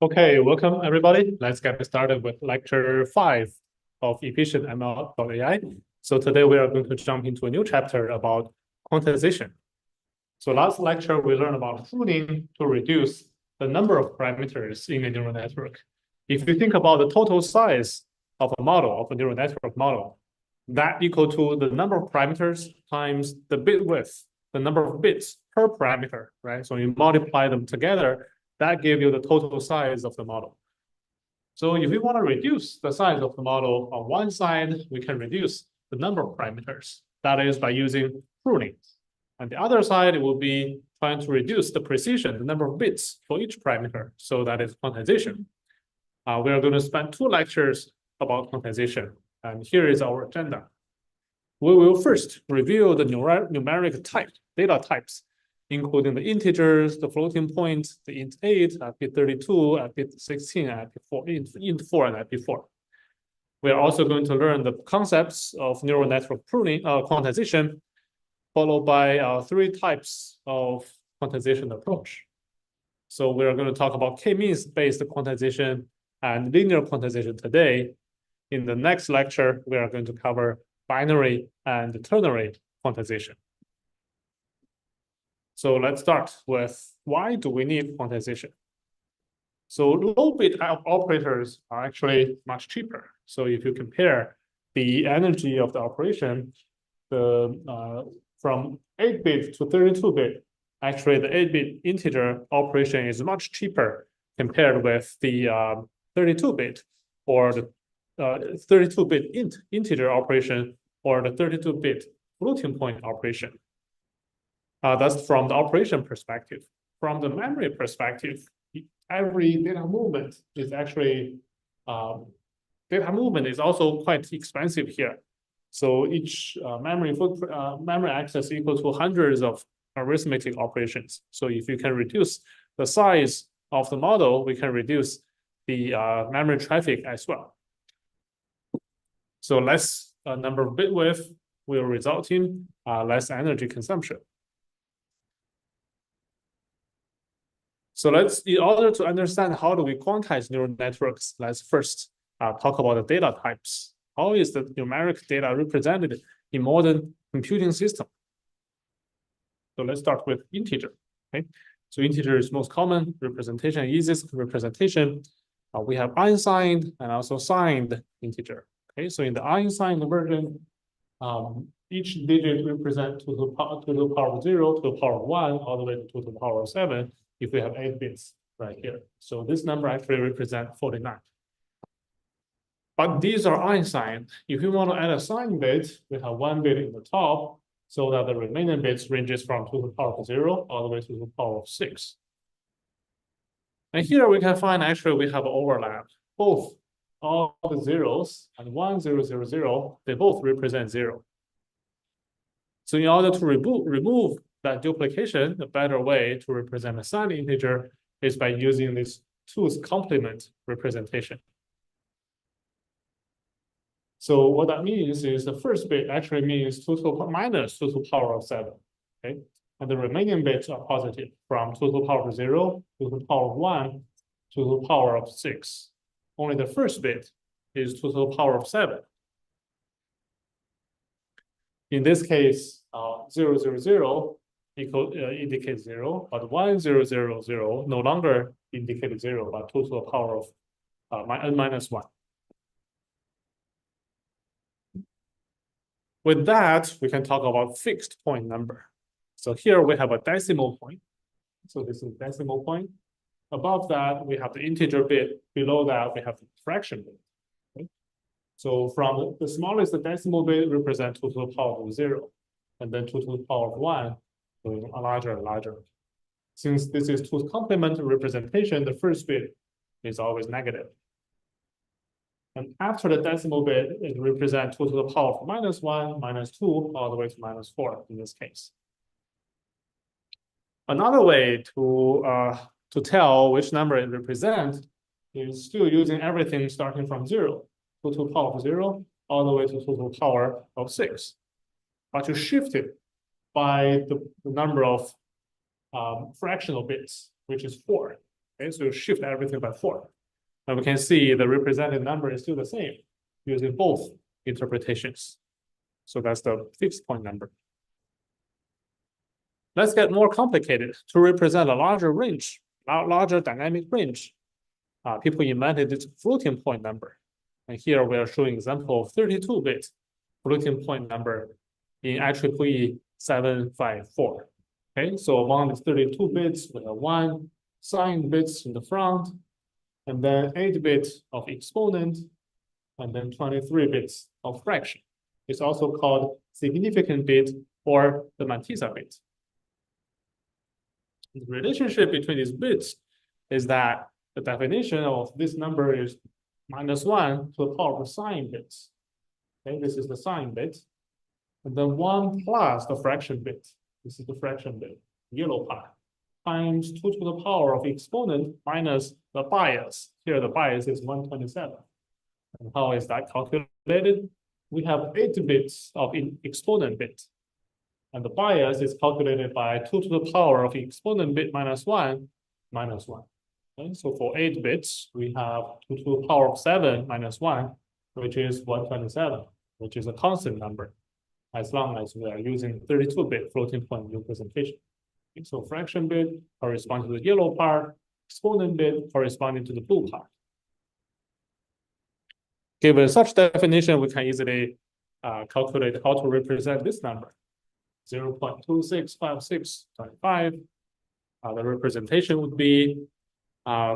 Okay, welcome everybody. Let's get started with lecture 5 of EfficientML.ai. So today we are going to jump into a new chapter about quantization. So last lecture we learned about pruning to reduce the number of parameters in a neural network. If you think about the total size of a model, of a neural network model, that equal to the number of parameters times the bit width, the number of bits per parameter, right? So you multiply them together, that gives you the total size of the model. So if we want to reduce the size of the model on one side, we can reduce the number of parameters. That is by using pruning. On the other side, it will be trying to reduce the precision, the number of bits for each parameter. So that is quantization. We are going to spend 2 lectures about quantization. And here is our agenda. We will first review the numeric type, data types, including the integers, the floating point, the int8, at bit 32, at bit 16, at bit 4, int4, and at bit 4. We are also going to learn the concepts of neural network pruning, quantization, followed by 3 types of quantization approach. So we are going to talk about k-means-based quantization and linear quantization today. In the next lecture, we are going to cover binary and ternary quantization. So let's start with why do we need quantization? So low bit operators are actually much cheaper. So if you compare the energy of the operation, from 8-bit to 32-bit, actually the 8-bit integer operation is much cheaper compared with the 32-bit or the 32-bit integer operation or the 32-bit floating point operation. That's from the operation perspective. From the memory perspective, every data movement is actually also quite expensive here. So each memory access equals to hundreds of arithmetic operations. So if you can reduce the size of the model, we can reduce the memory traffic as well. So less number of bit width will result in less energy consumption. So in order to understand how do we quantize neural networks, let's first talk about the data types. How is the numeric data represented in modern computing system? So let's start with integer. Okay, so integer is most common representation, easiest representation. We have unsigned and also signed integer. Okay, so in the unsigned version, each digit represents to the power of 0, to the power of 1, all the way to the power of 7, if we have 8 bits right here. So this number actually represents 49. But these are unsigned. If you want to add a signed bit, we have 1 bit in the top, so that the remaining bits ranges from 2 to the power of 0 all the way to the power of 6. And here we can find actually we have overlap. Both all the zeros and 1, 0, 0, 0, they both represent 0. So in order to remove that duplication, the better way to represent a signed integer is by using this 2's complement representation. So what that means is the first bit actually means 2 to the minus 2 to the power of 7. Okay, and the remaining bits are positive from 2 to the power of 0 to the power of 1 to the power of 6. Only the first bit is 2 to the power of 7. In this case, 0, 0, 0 indicates 0, but 1, 0, 0, 0 no longer indicates 0, but 2 to the power of n minus 1. With that, we can talk about fixed point number. So here we have a decimal point. So this is decimal point. Above that, we have the integer bit. Below that, we have the fraction bit. Okay? So from the smallest decimal bit represent 2 to the power of 0, and then 2 to the power of 1, going larger and larger. Since this is 2's complement representation, the first bit is always negative. And after the decimal bit, it represents 2 to the power of minus 1, minus 2, all the way to minus 4 in this case. Another way to tell which number it represents is still using everything starting from 0, 2 to the power of 0, all the way to 2 to the power of 6. But you shift it by the number of fractional bits, which is 4. Okay, so you shift everything by 4. And we can see the represented number is still the same using both interpretations. So that's the fixed point number. Let's get more complicated. To represent a larger range, larger dynamic range, people invented this floating point number. And here we are showing example of 32-bit floating point number in IEEE 754. Okay, so among the 32 bits, we have 1 sign bits in the front, and then 8 bits of exponent, and then 23 bits of fraction. It's also called significant bit or the mantissa bit. The relationship between these bits is that the definition of this number is -1 to the power of the sign bits. Okay, this is the sign bit. And then 1 plus the fraction bit. This is the fraction bit, yellow part, times 2 to the power of exponent minus the bias. Here the bias is 127. And how is that calculated? We have 8 bits of exponent bit. And the bias is calculated by 2 to the power of exponent bit minus 1, minus 1. Okay, so for 8 bits, we have 2 to the power of 7 minus 1, which is 127, which is a constant number, as long as we are using 32-bit floating point representation. Okay, so fraction bit corresponding to the yellow part, exponent bit corresponding to the blue part. Given such definition, we can easily calculate how to represent this number. 0.265625. The representation would be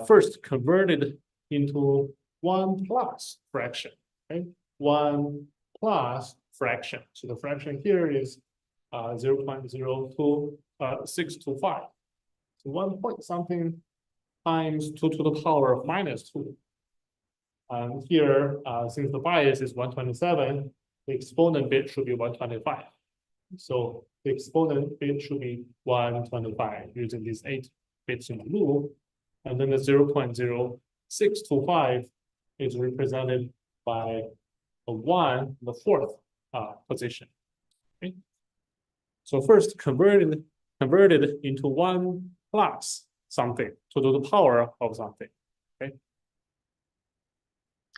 first converted into 1 plus fraction. Okay, 1 plus fraction. So the fraction here is 0.02625. So 1 point something times 2 to the power of -2. And here, since the bias is 127, the exponent bit should be 125. So the exponent bit should be 125 using these 8 bits in blue. And then the 0.0625 is represented by a 1, the 4th position. Okay. So first converted into 1 plus something to the power of something. Okay.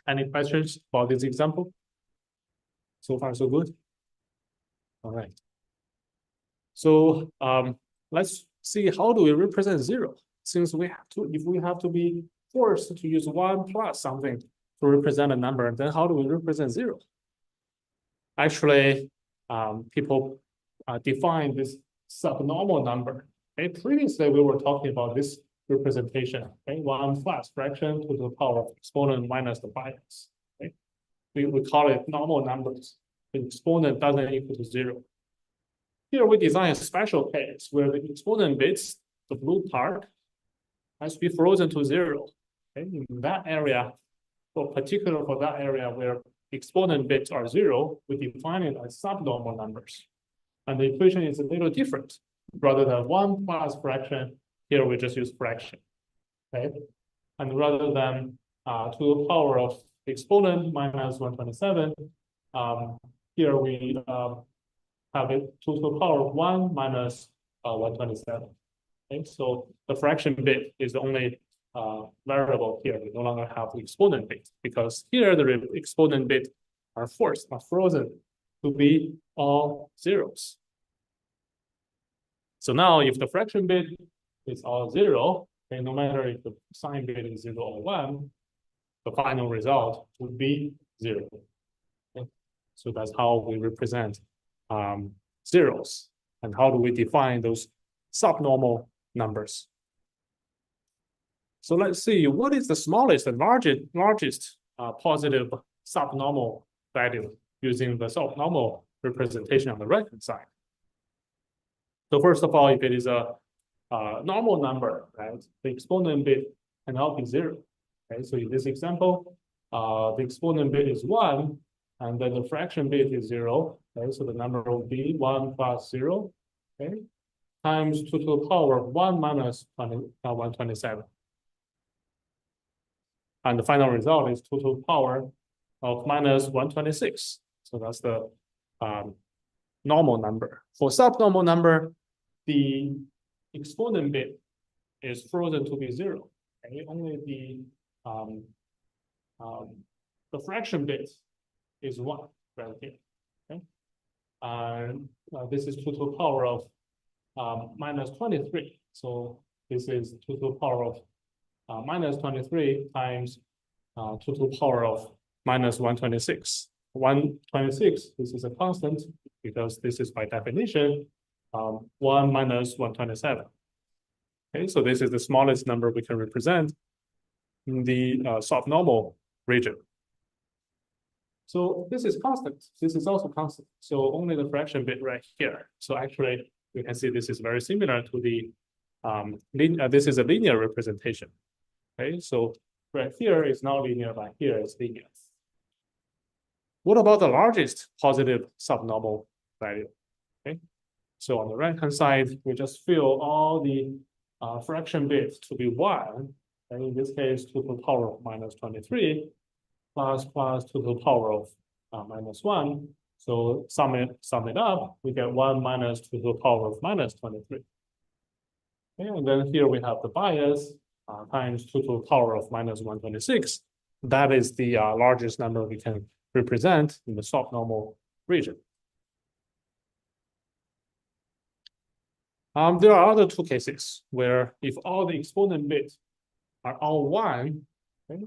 Any questions about this example? So far, so good. All right. So let's see, how do we represent 0? Since we have to, if we have to be forced to use 1 plus something to represent a number, then how do we represent 0? Actually, people define this subnormal number. Okay, previously we were talking about this representation. Okay, 1 plus fraction to the power of exponent minus the bias. Okay, we call it normal numbers. The exponent doesn't equal to 0. Here we design a special case where the exponent bits, the blue part, has to be frozen to 0. Okay, in that area, for that area where exponent bits are 0, we define it as subnormal numbers. And the equation is a little different. Rather than 1 plus fraction, here we just use fraction. Okay, and rather than to the power of exponent minus 127, here we have it 2 to the power of 1 minus 127. Okay, so the fraction bit is the only variable here. We no longer have the exponent bit because here the exponent bit are frozen to be all zeros. So now if the fraction bit is all 0, okay, no matter if the sign bit is 0 or 1, the final result would be 0. Okay? So that's how we represent zeros. And how do we define those subnormal numbers? So let's see, what is the smallest and largest positive subnormal value using the subnormal representation on the right-hand side? So first of all, if it is a normal number, right, the exponent bit cannot be 0. Okay, so in this example, the exponent bit is 1, and then the fraction bit is 0. Okay, so the number will be 1 plus 0, okay, times 2 to the power of 1 minus 127. And the final result is 2 to the power of minus 126. So that's the normal number. For subnormal number, the exponent bit is frozen to be 0. Okay, only the fraction bit is 1 right here. Okay, this is 2 to the power of minus 23. So this is 2 to the power of minus 23 times 2 to the power of minus 126. 126, this is a constant because this is by definition 1 minus 127. Okay, so this is the smallest number we can represent in the subnormal region. So this is constant. This is also constant. So only the fraction bit right here. So actually, you can see this is very similar to the this is a linear representation. Okay, so right here is not linear, but here is linear. What about the largest positive subnormal value? Okay, so on the right-hand side, we just fill all the fraction bits to be 1, and in this case, 2 to the power of minus 23 plus 2 to the power of minus 1. So sum it up, we get 1 minus 2 to the power of minus 23. Okay, and then here we have the bias times 2 to the power of minus 126. That is the largest number we can represent in the subnormal region. There are other two cases where if all the exponent bits are all 1, okay,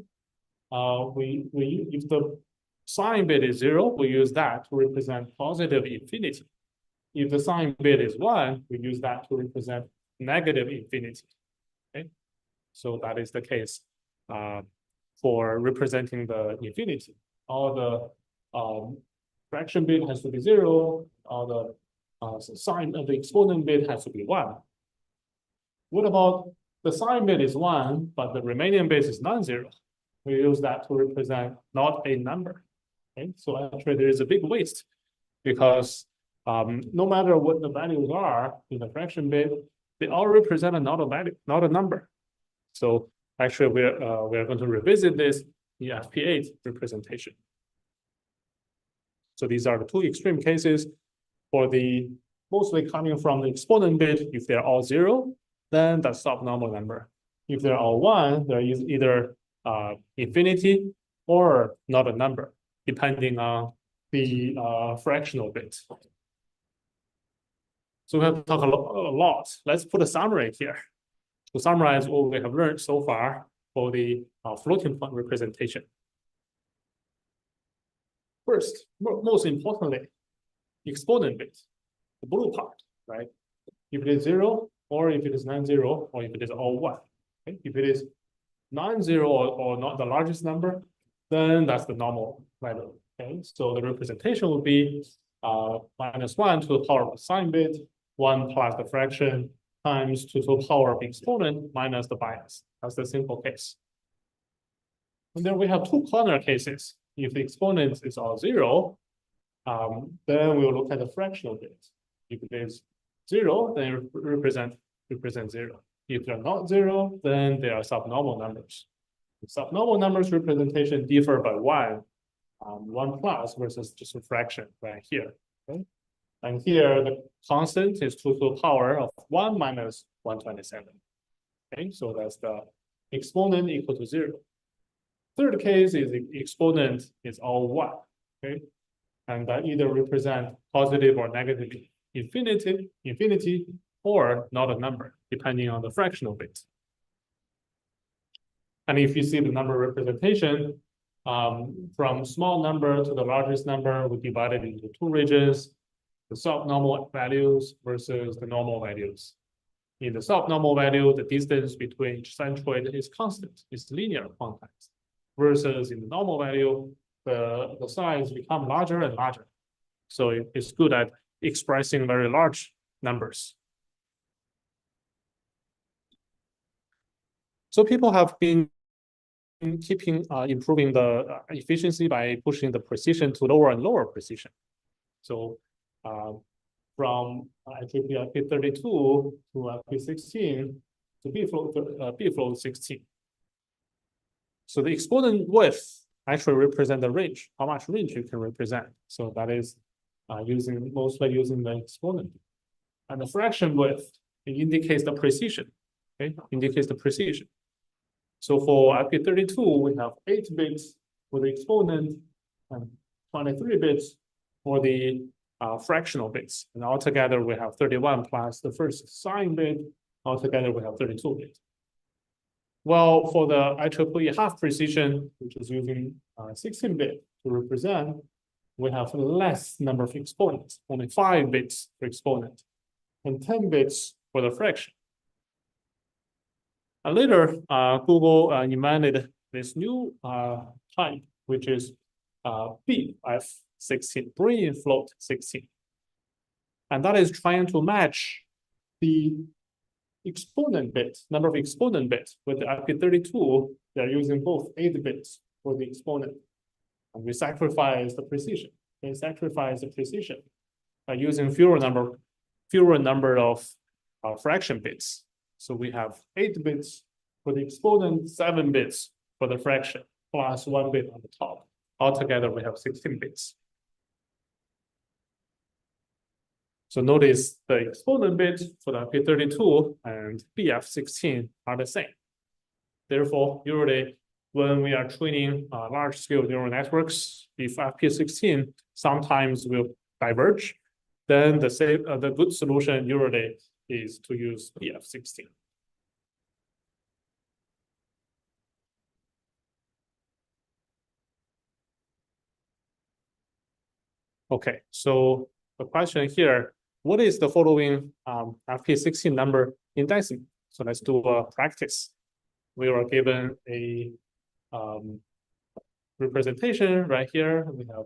if the sign bit is 0, we use that to represent positive infinity. If the sign bit is 1, we use that to represent negative infinity. Okay, so that is the case for representing the infinity. All the fraction bit has to be 0. All the sign of the exponent bit has to be 1. What about the sign bit is 1, but the remaining bit is non-zero? We use that to represent not a number. Okay, so actually there is a big waste because no matter what the values are in the fraction bit, they all represent another value, not a number. So actually we're going to revisit this in FP8 representation. So these are the two extreme cases. For the mostly coming from the exponent bit, if they're all 0, then that's subnormal number. If they're all 1, they're either infinity or not a number, depending on the fractional bit. So we have to talk a lot. Let's put a summary here to summarize what we have learned so far for the floating point representation. First, most importantly, exponent bit, the blue part, right? If it is 0, or if it is non-zero, or if it is all 1. Okay? If it is non-zero or not the largest number, then that's the normal value. Okay, so the representation would be minus 1 to the power of the sign bit, 1 plus the fraction times 2 to the power of the exponent minus the bias. That's the simple case. And then we have two corner cases. If the exponent is all 0, then we'll look at the fractional bit. If it is 0, then it represent 0. If they're not 0, then they are subnormal numbers. The subnormal numbers representation differ by 1 plus versus just a fraction right here. Okay? And here the constant is 2 to the power of 1 minus 127. Okay, so that's the exponent equal to 0. Third case is the exponent is all 1. Okay, and that either represent positive or negative infinity, or not a number, depending on the fractional bit. And if you see the number representation, from small number to the largest number, we divide it into two regions, the subnormal values versus the normal values. In the subnormal value, the distance between each centroid is constant, it's linear quantized, versus in the normal value, the size become larger and larger. So it's good at expressing very large numbers. So people have been keeping improving the efficiency by pushing the precision to lower and lower precision. So from IEEE 32 to FP16 to B-float 16. So the exponent width actually represent the range, how much range you can represent. So that is mostly using the exponent. And the fraction width, it indicates the precision. Okay, indicates the precision. So for IP32, we have 8 bits for the exponent and 23 bits for the fractional bits. And altogether, we have 31 plus the first sign bit. Altogether, we have 32 bits. Well, for the IEEE half precision, which is using 16-bit to represent, we have less number of exponents, only 5 bits per exponent, and 10 bits for the fraction. And later, Google invented this new type, which is BF16, brain float 16. And that is trying to match the exponent bit, number of exponent bits with the IP32. They're using both 8 bits for the exponent. And we sacrifice the precision. They sacrifice the precision by using fewer number of fraction bits. So we have 8 bits for the exponent, 7 bits for the fraction, plus 1 bit on the top. Altogether, we have 16 bits. So notice the exponent bit for the IP32 and BF16 are the same. Therefore, usually when we are training large-scale neural networks, if IP16 sometimes will diverge, then the good solution usually is to use BF16. Okay, so the question here, what is the following FP16 number in decimal? So let's do a practice. We are given a representation right here. We have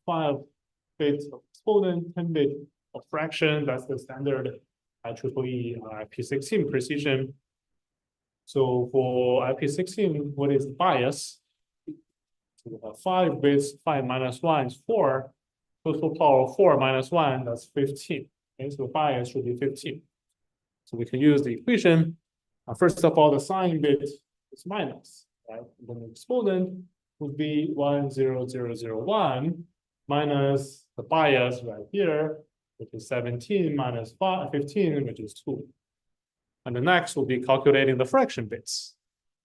5 bits of exponent, 10 bits of fraction. That's the standard IEEE IP16 precision. So for IP16, what is the bias? So we have 5 bits, 5 minus 1 is 4. Total power of 4 minus 1, that's 15. Okay, so bias should be 15. So we can use the equation. First of all, the sign bit is minus, right? And then the exponent would be 1, 0, 0, 0, 1 minus the bias right here, which is 17 minus 15, which is 2. And the next will be calculating the fraction bits.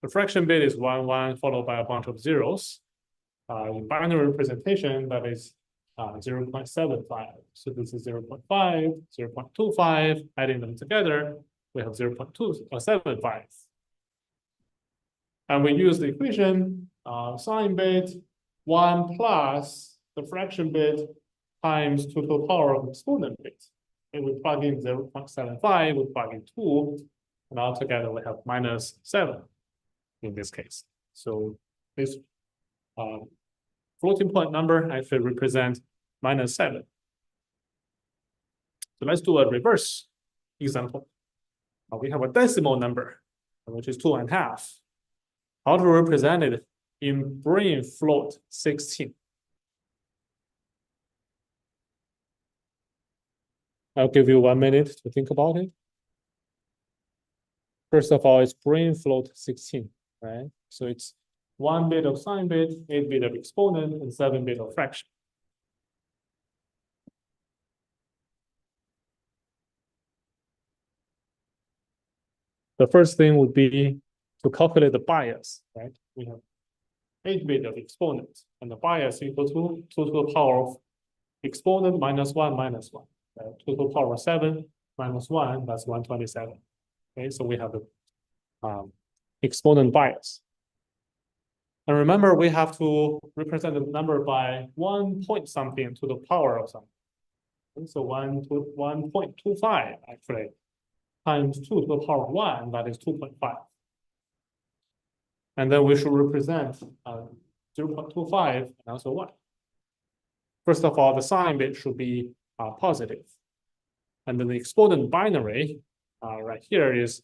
The fraction bit is 1, 1, followed by a bunch of zeros. In binary representation, that is 0.75. So this is 0.5, 0.25. Adding them together, we have 0.275. And we use the equation, sign bit 1 plus the fraction bit times total power of exponent bit. And we plug in 0.75, we plug in 2, and altogether we have minus 7 in this case. So this floating point number actually represents minus 7. So let's do a reverse example. We have a decimal number, which is 2.5. How to represent it in brain float 16? I'll give you 1 minute to think about it. First of all, it's brain float 16, right? So it's 1 bit of sign bit, 8 bit of exponent, and 7 bit of fraction. The first thing would be to calculate the bias, right? We have 8 bit of exponent, and the bias equal to total power of exponent minus 1 minus 1. Total power of 7 minus 1, that's 127. Okay, so we have the exponent bias. And remember, we have to represent the number by 1 point something to the power of something. And so 1.25 actually times 2 to the power of 1, that is 2.5. And then we should represent 0.25 and also 1. First of all, the sign bit should be positive. And then the exponent binary right here is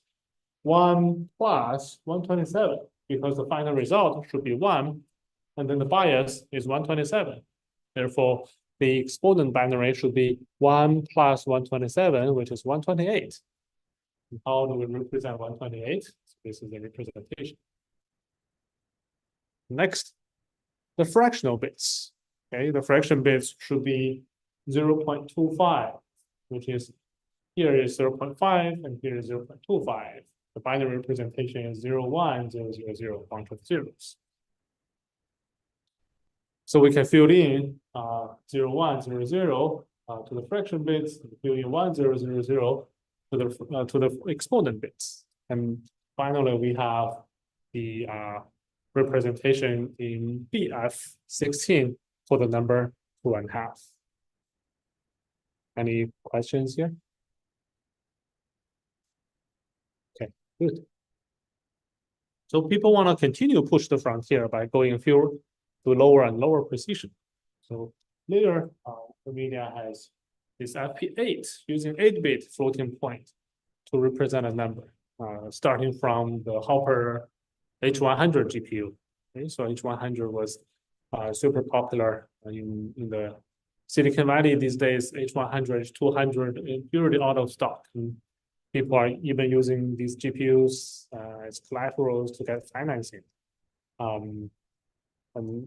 1 plus 127, because the final result should be 1, and then the bias is 127. Therefore, the exponent binary should be 1 plus 127, which is 128. And how do we represent 128? So this is the representation. Next, the fractional bits. Okay, the fraction bits should be 0.25, which is here is 0.5 and here is 0.25. the binary representation is 0, 1, 0, 0, 0, bunch of zeros. So we can fill in 0, 1, 0, 0 to the fraction bits, fill in 1, 0, 0, 0 to the exponent bits. And finally, we have the representation in BF16 for the number 2.5. Any questions here? Okay, good. So people want to continue to push the frontier by going to lower and lower precision. So later, NVIDIA has this FP8 using 8-bit floating point to represent a number, starting from the Hopper H100 GPU. Okay, so H100 was super popular in the Silicon Valley these days. H100, H200 purely out of stock. And people are even using these GPUs as collaterals to get financing. And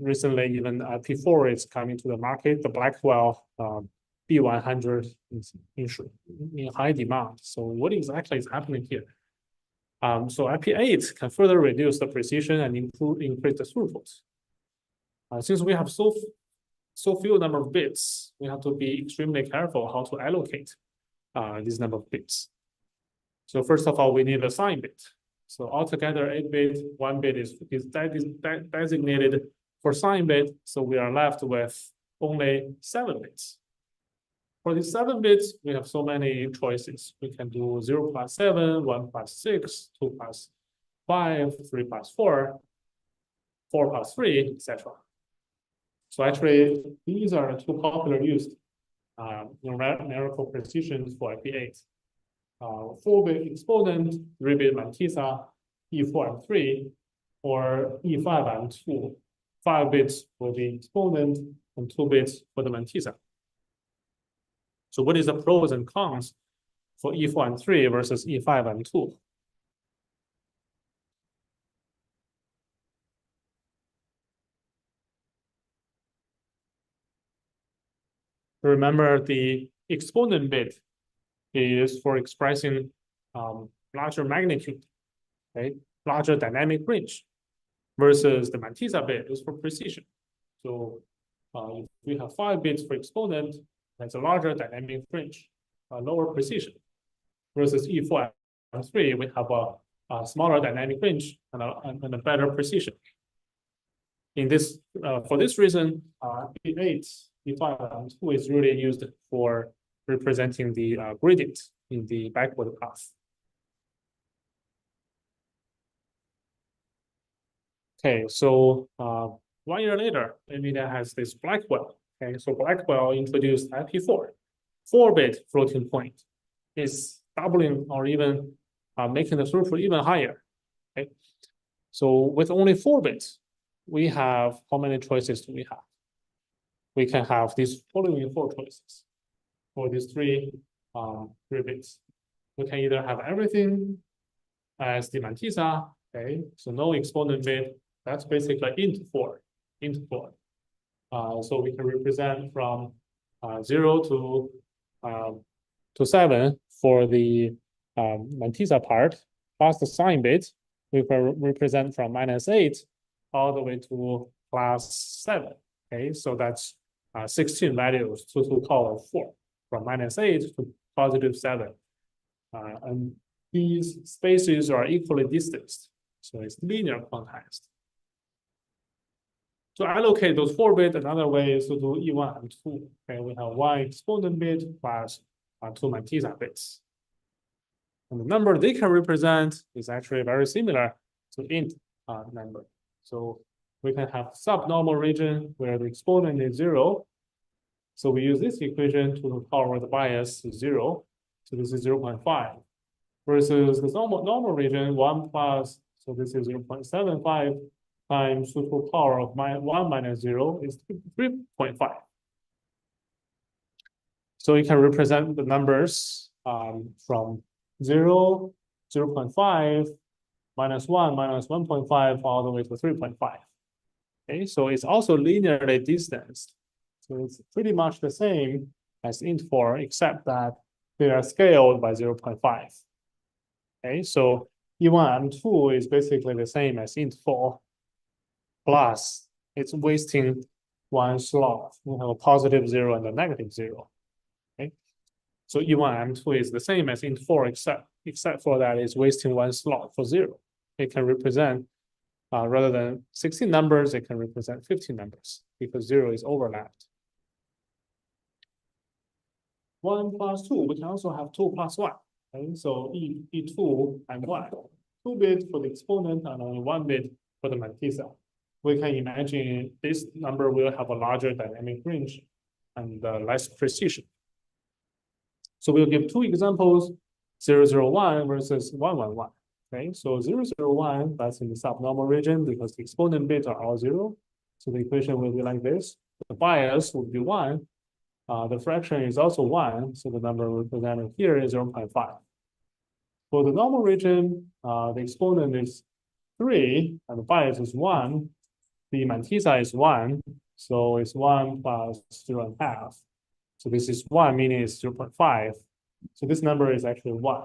recently, even P4 is coming to the market. The Blackwell B100 is in high demand. So what exactly is happening here? So IP8 can further reduce the precision and increase the throughput. Since we have so few number of bits, we have to be extremely careful how to allocate this number of bits. So first of all, we need a sign bit. So altogether, 8-bit, 1 bit is designated for sign bit. So we are left with only 7 bits. For these 7 bits, we have so many choices. We can do 0 plus 7, 1 plus 6, 2 plus 5, 3 plus 4, 4 plus 3, etc. So actually, these are the 2 popular used numerical precisions for IP8. 4-bit exponent, 3-bit mantissa, E4 and 3, or E5 and 2. 5 bits for the exponent and 2 bits for the mantissa. So what is the pros and cons for E4 and 3 versus E5 and 2? Remember, the exponent bit is for expressing larger magnitude, right? Larger dynamic range, versus the mantissa bit is for precision. So if we have 5 bits for exponent, that's a larger dynamic range, lower precision. Versus E4 and 3, we have a smaller dynamic range and a better precision. In this, for this reason, E8, E5, and 2 is really used for representing the gradient in the backward path. Okay, so 1 year later, NVIDIA has this Blackwell. Okay, so Blackwell introduced IP4, 4-bit floating point. Is doubling or even making the throughput even higher. Okay, so with only 4 bits, we have how many choices do we have? We can have these following 4 choices for these 3 bits. We can either have everything as the mantissa. Okay, so no exponent bit. That's basically into 4. So we can represent from 0 to 7 for the mantissa part, plus the sign bit. We can represent from -8 all the way to +7. Okay, so that's 16 values to the power of 4, from -8 to +7. And these spaces are equally distanced, so it's linear quantized. To allocate those 4 bits, another way is to do E1 and 2. Okay, we have 1 exponent bit plus 2 mantissa bits. And the number they can represent is actually very similar to int number. So we can have subnormal region where the exponent is 0. So we use this equation to power the bias to 0. So this is 0.5. Versus the normal region, 1 plus, so this is 0.75 times the power of 1 minus 0 is 3.5. So you can represent the numbers from 0, 0.5, minus 1, minus 1.5, all the way to 3.5. Okay, so it's also linearly distanced. So it's pretty much the same as int4, except that they are scaled by 0.5. Okay, so E1 M2 is basically the same as int4 plus it's wasting one slot. We have a positive 0 and a negative 0. Okay. So E1 M2 is the same as int4 except for that it's wasting one slot for 0. It can represent rather than 16 numbers, it can represent 15 numbers because 0 is overlapped. 1 plus 2, we can also have 2 plus 1. Okay? So E2 and 1. 2 bits for the exponent and only 1 bit for the mantissa. We can imagine this number will have a larger dynamic range and less precision. So we'll give 2 examples, 001 versus 111. Okay, so 001, that's in the subnormal region because the exponent bits are all 0. So the equation will be like this. The bias would be 1. The fraction is also 1, so the number represented here is 0.5. For the normal region, the exponent is 3, and the bias is 1. The mantissa is 1, so it's 1 plus 0.5. So this is 1, meaning it's 0.5. So this number is actually 1.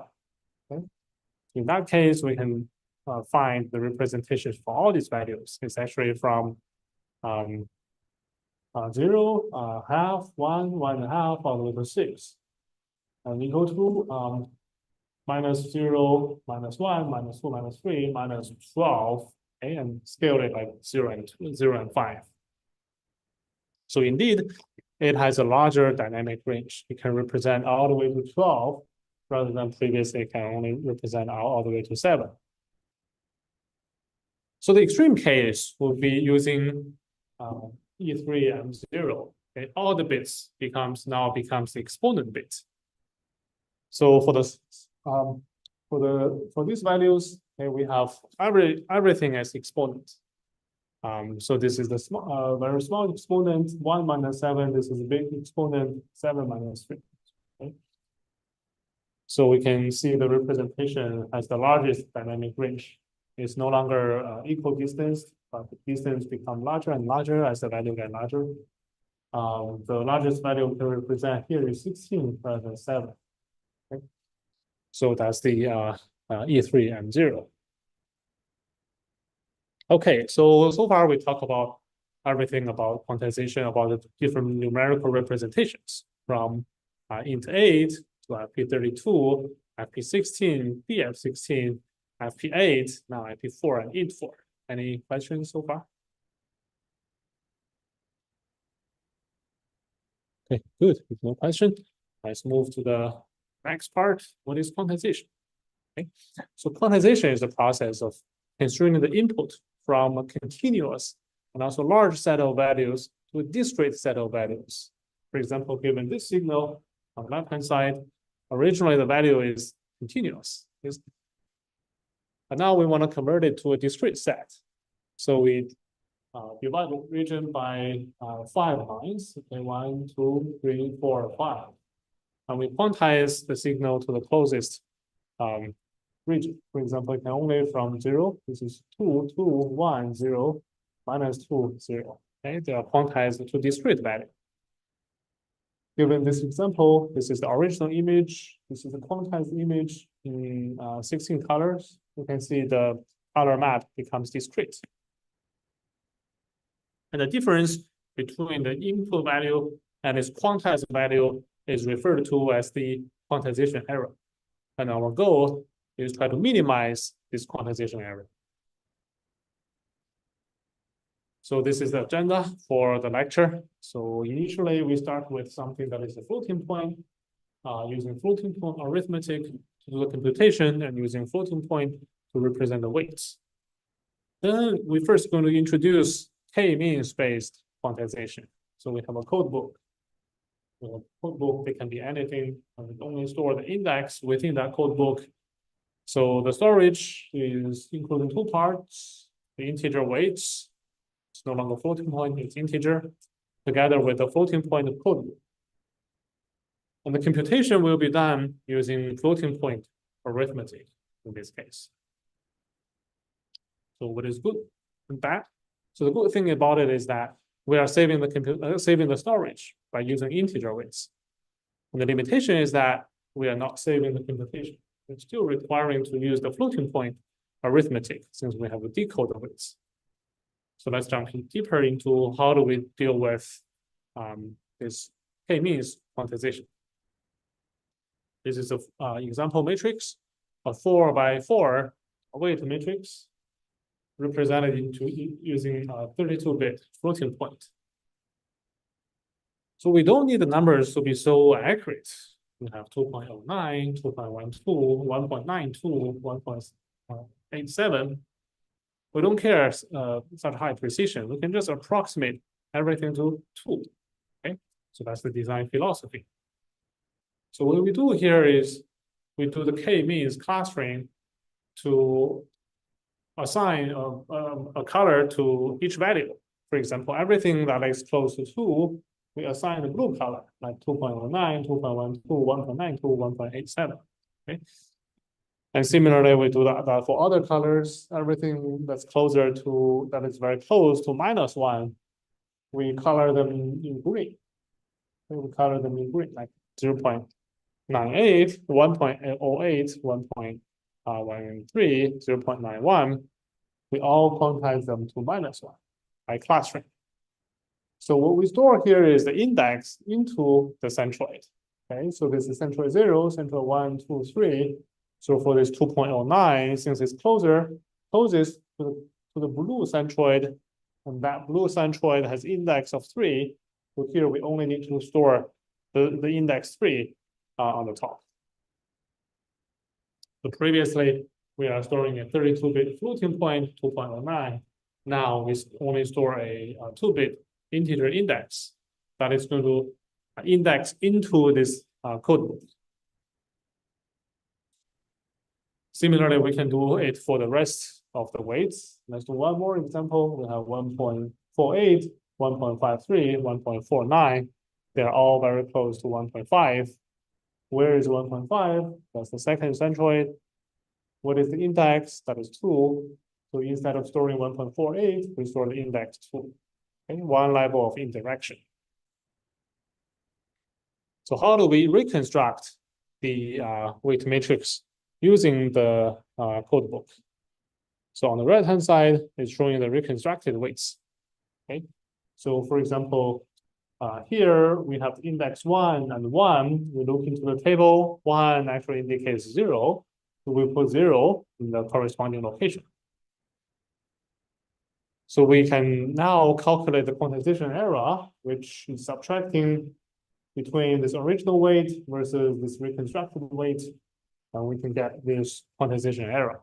Okay? In that case, we can find the representation for all these values. It's actually from 0, half, 1, 1.5, all the way to 6. And equal to minus 0, minus 1, minus 2, minus 3, minus 12, okay, and scale it like 0 and 5. So indeed, it has a larger dynamic range. It can represent all the way to 12, rather than previously it can only represent all the way to 7. So the extreme case will be using E3 M0. Okay, all the bits now becomes the exponent bit. So for these values, okay, we have everything as exponent. So this is the very small exponent, 1 minus 7. This is a big exponent, 7 minus 3. Okay. So we can see the representation as the largest dynamic range. It's no longer equal distance, but the distance becomes larger and larger as the value gets larger. The largest value we can represent here is 16 rather than 7. Okay. So that's the E3 M0. Okay, so far we talked about everything about quantization, about the different numerical representations from int8 to FP32, FP16, DF16, FP8, now FP4 and int4. Any questions so far? Okay, good. If no question, let's move to the next part. What is quantization? Okay, so quantization is the process of constraining the input from a continuous and also large set of values to a discrete set of values. For example, given this signal on the left-hand side, originally the value is continuous. But now we want to convert it to a discrete set. So we divide the region by 5 lines. Okay, 1, 2, 3, 4, 5. And we quantize the signal to the closest region. For example, it can only from 0. This is 2, 2, 1, 0, minus 2, 0. Okay, they are quantized to discrete value. Given this example, this is the original image. This is the quantized image in 16 colors. You can see the color map becomes discrete. And the difference between the input value and its quantized value is referred to as the quantization error. And our goal is try to minimize this quantization error. So this is the agenda for the lecture. So initially we start with something that is a floating point, using floating point arithmetic to do the computation and using floating point to represent the weights. Then we first going to introduce k-means-based quantization. So we have a code book. Code book, it can be anything, and we only store the index within that code book. So the storage is including 2 parts, the integer weights. It's no longer floating point, it's integer, together with the floating point code book. And the computation will be done using floating point arithmetic in this case. So what is good and bad? So the good thing about it is that we are saving the storage by using integer weights. And the limitation is that we are not saving the computation. we're still requiring to use the floating point arithmetic since we have a decode of it. So let's jump deeper into how do we deal with this k-means quantization. This is an example matrix, a 4 by 4 weight matrix represented using a 32-bit floating point. So we don't need the numbers to be so accurate. We have 2.09, 2.12, 1.92, 1.87. We don't care such high precision. We can just approximate everything to 2. Okay, so that's the design philosophy. So what we do here is we do the k-means clustering to assign a color to each value. For example, everything that is close to 2, we assign a blue color, like 2.09, 2.12, 1.92, 1.87. Okay. And similarly, we do that for other colors. Everything that's closer to, that is very close to -1, we color them in green. We color them in green, like 0.98, 1.08, 1.13, 0.91. We all quantize them to -1 by clustering. So what we store here is the index into the centroid. Okay, so this is centroid 0, centroid 1, 2, 3. So for this 2.09, since it's closest to the blue centroid, and that blue centroid has index of 3. So here we only need to store the index 3 on the top. So previously, we are storing a 32-bit floating point, 2.09. Now we only store a 2-bit integer index that is going to index into this codebook. Similarly, we can do it for the rest of the weights. Let's do one more example. We have 1.48, 1.53, 1.49. They're all very close to 1.5. Where is 1.5? That's the second centroid. What is the index? That is 2. So instead of storing 1.48, we store the index 2. Okay, one level of indirection. So how do we reconstruct the weight matrix using the codebook? So on the right-hand side, it's showing the reconstructed weights. Okay, so for example, here we have index 1 and 1. We look into the table. 1 actually indicates 0. So we put 0 in the corresponding location. So we can now calculate the quantization error, which is subtracting between this original weight versus this reconstructed weight, and we can get this quantization error.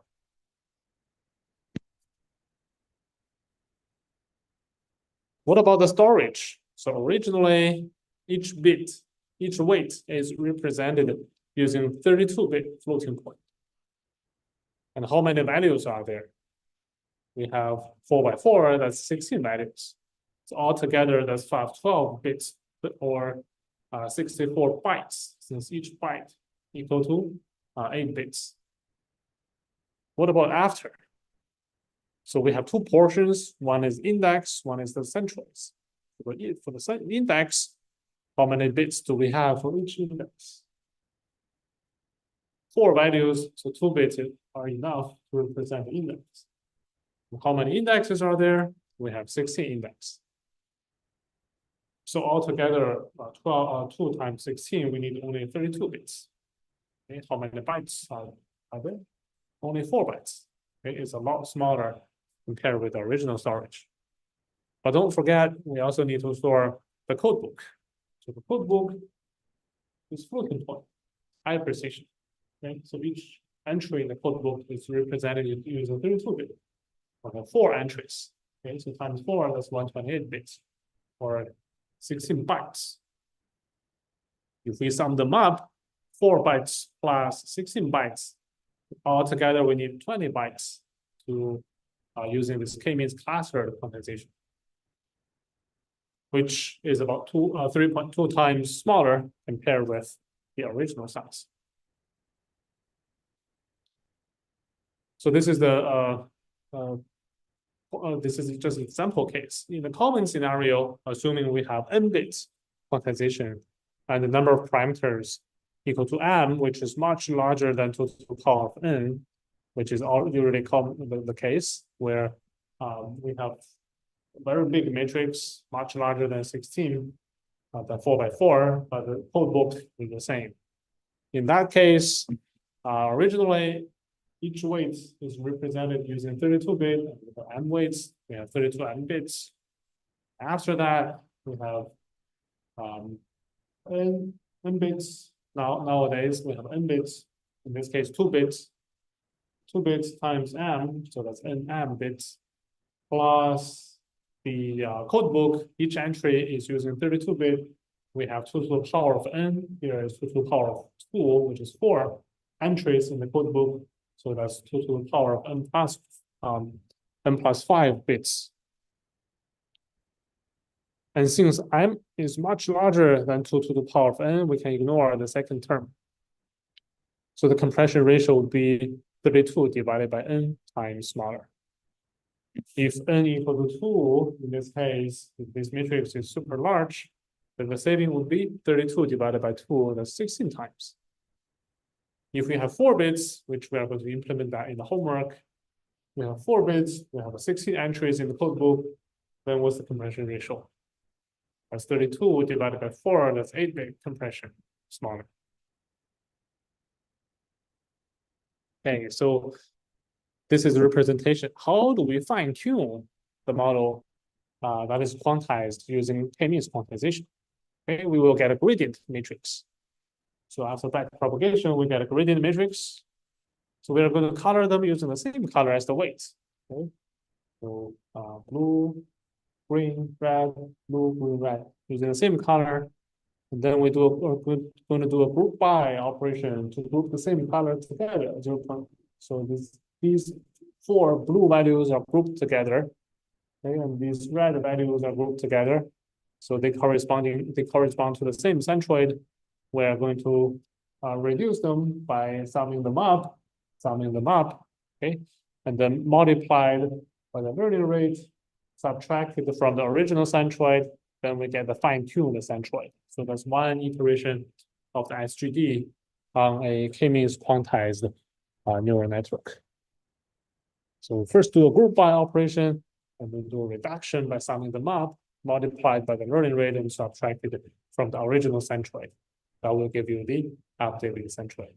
What about the storage? So originally, each bit, each weight is represented using 32-bit floating point. And how many values are there? We have 4 by 4, that's 16 values. So altogether, that's 512 bits or 64 bytes, since each byte equal to 8 bits. What about after? So we have two portions. One is index, one is the centroids. For the index, how many bits do we have for each index? 4 values, so 2 bits are enough to represent the index. How many indexes are there? We have 16 indexes. So altogether, 2 times 16, we need only 32 bits. Okay, how many bytes are there? Only 4 bytes. Okay, it's a lot smaller compared with the original storage. But don't forget, we also need to store the codebook. So the codebook is floating point, high precision. Okay, so each entry in the codebook is represented using 32-bit. We have 4 entries. Okay, so times 4, that's 128 bits, or 16 bytes. If we sum them up, 4 bytes plus 16 bytes, altogether we need 20 bytes to using this k-means clustered quantization, which is about 3.2 times smaller compared with the original size. So this is the this is just an example case. In the common scenario, assuming we have n bits quantization and the number of parameters equal to m, which is much larger than 2 to the power of n, which is usually the case where we have a very big matrix, much larger than 16, than 4 by 4, but the code book is the same. In that case, originally, each weight is represented using 32-bit, and with the m weights, we have 32 m bits. After that, we have n bits. Nowadays, we have n bits. In this case, 2 bits. 2 bits times m, so that's n m bits, plus the code book. Each entry is using 32-bit. We have 2 to the power of n. Here is 2 to the power of 2, which is 4 entries in the code book. So that's 2 to the power of n plus 5 bits. And since m is much larger than 2 to the power of n, we can ignore the second term. So the compression ratio would be 32 divided by n times smaller. If n equal to 2, in this case, if this matrix is super large, then the saving would be 32 divided by 2, that's 16 times. If we have 4 bits, which we are going to implement that in the homework, we have 4 bits, we have 16 entries in the code book, then what's the compression ratio? That's 32 divided by 4, that's 8-bit compression, smaller. Okay, so this is a representation. How do we fine-tune the model that is quantized using k-means quantization? Okay, we will get a gradient matrix. So after back propagation, we get a gradient matrix. So we are going to color them using the same color as the weights. Okay, so blue, green, red, blue, green, red, using the same color. And then we're going to do a group by operation to group the same color together. So these 4 blue values are grouped together, okay, and these red values are grouped together. So they correspond to the same centroid. We're going to reduce them by summing them up, okay, and then multiplied by the learning rate, subtracted from the original centroid, then we get the fine-tuned centroid. So that's one iteration of the SGD on a k-means quantized neural network. So first do a group by operation, and then do a reduction by summing them up, multiplied by the learning rate and subtracted from the original centroid. That will give you the updated centroid.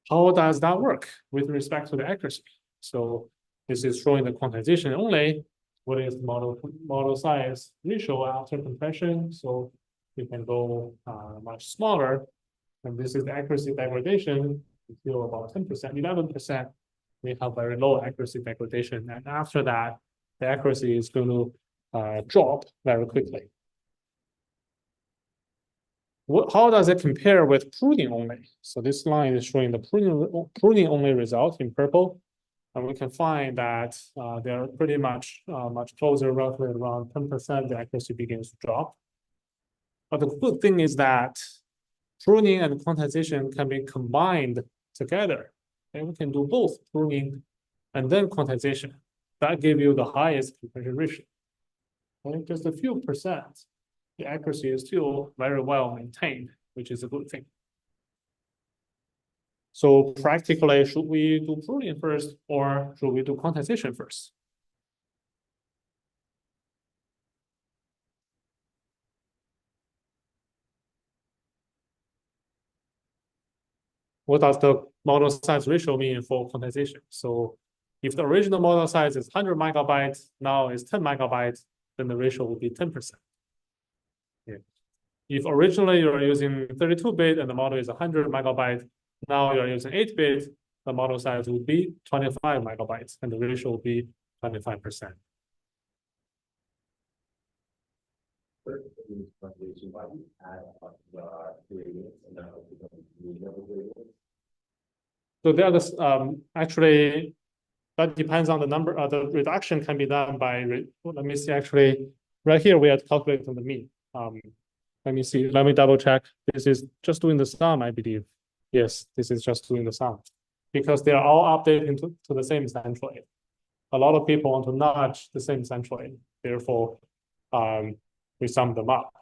How does that work with respect to the accuracy? So this is showing the quantization only. What is the model size ratio after compression? So we can go much smaller. And this is the accuracy degradation until about 10%, 11%. We have very low accuracy degradation. And after that, the accuracy is going to drop very quickly. How does it compare with pruning only? So this line is showing the pruning only result in purple. And we can find that they're pretty much closer, roughly around 10%, the accuracy begins to drop. But the good thing is that pruning and quantization can be combined together. And we can do both pruning and then quantization. That gives you the highest compression ratio. And just a few percent, the accuracy is still very well maintained, which is a good thing. So practically, should we do pruning first or should we do quantization first? What does the model size ratio mean for quantization? So if the original model size is 100 megabytes, now is 10 megabytes, then the ratio will be 10%. Yeah. If originally you're using 32-bit and the model is 100 megabytes, now you're using 8-bit, the model size would be 25 megabytes, and the ratio will be 25%. So there are actually, that depends on the number. The reduction can be done by, let me see, actually, right here we are calculating the mean. Let me see, let me double check. This is just doing the sum, I believe. Yes, this is just doing the sum. Because they are all updating to the same centroid. A lot of people want to nudge the same centroid. Therefore, we sum them up.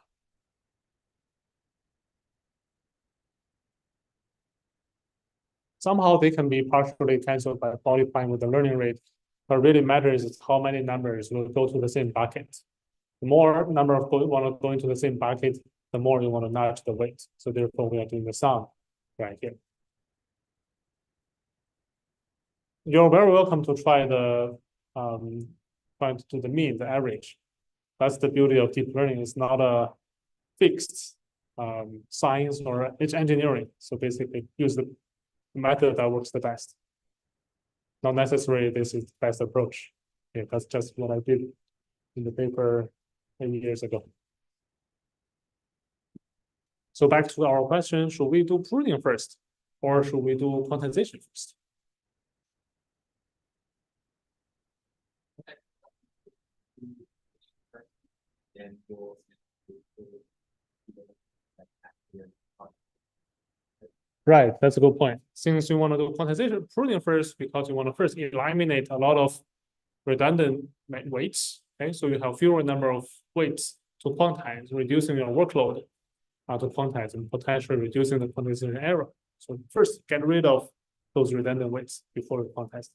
Somehow they can be partially canceled by multiplying with the learning rate. What really matters is how many numbers will go to the same bucket. The more number of want to go into the same bucket, the more you want to nudge the weight. So therefore, we are doing the sum right here. You're very welcome to try the trying to do the mean, the average. That's the beauty of deep learning. It's not a fixed science or it's engineering. So basically, use the method that works the best. Not necessarily this is the best approach. Yeah, that's just what I did in the paper 10 years ago. So back to our question, should we do pruning first or should we do quantization first? Right, that's a good point. Since you want to do quantization pruning first, because you want to first eliminate a lot of redundant weights. Okay, so you have fewer number of weights to quantize, reducing your workload to quantize and potentially reducing the quantization error. So first, get rid of those redundant weights before you quantize.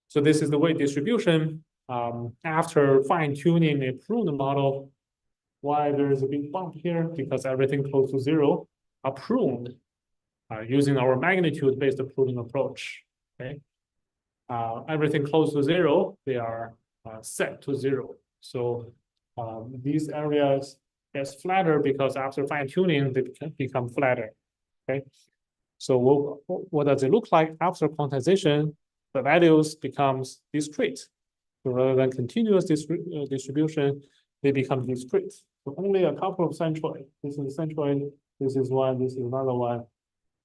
So this is the weight distribution. After fine-tuning a pruned model, why there is a big bump here? Because everything close to zero are pruned using our magnitude-based pruning approach. Okay, everything close to zero, they are set to zero. So these areas get flatter because after fine-tuning, they become flatter. Okay, so what does it look like after quantization? The values becomes discrete. So rather than continuous distribution, they become discrete. So only a couple of centroid. This is a centroid. This is one. This is another one.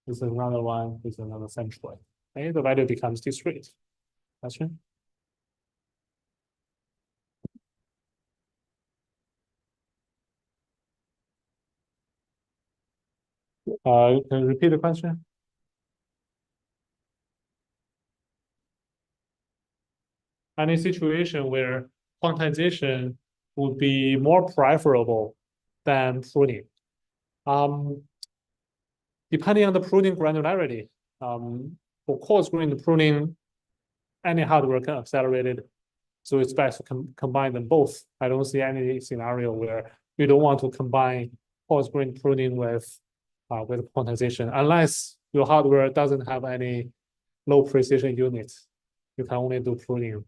This is another one. This is another centroid. Okay, the value becomes discrete. Question? Can you repeat the question? Any situation where quantization would be more preferable than pruning? Depending on the pruning granularity, for coarse grain pruning, any hardware can accelerate it. So it's best to combine them both. I don't see any scenario where you don't want to combine coarse grain pruning with quantization, unless your hardware doesn't have any low precision units. You can only do pruning.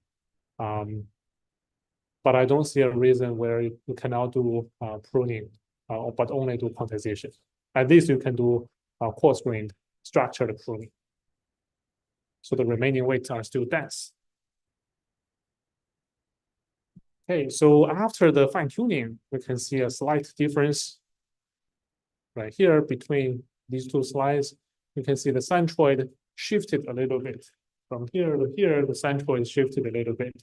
But I don't see a reason where you cannot do pruning, but only do quantization. At least you can do coarse-grained structured pruning. So the remaining weights are still dense. Okay, so after the fine-tuning, we can see a slight difference right here between these two slides. You can see the centroid shifted a little bit. From here to here, the centroid shifted a little bit.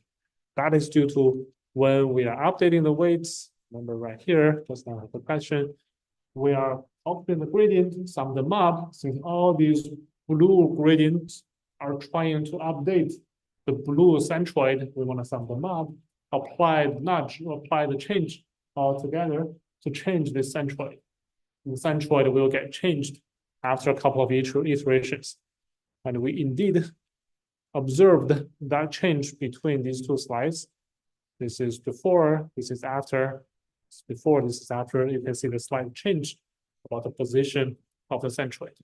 That is due to when we are updating the weights. Remember right here, just now the question, we are updating the gradient, sum them up, since all these blue gradients are trying to update the blue centroid, we want to sum them up, apply the nudge, apply the change altogether to change this centroid. The centroid will get changed after a couple of iterations. And we indeed observed that change between these two slides. This is before, this is after. This is before, this is after. You can see the slight change about the position of the centroid.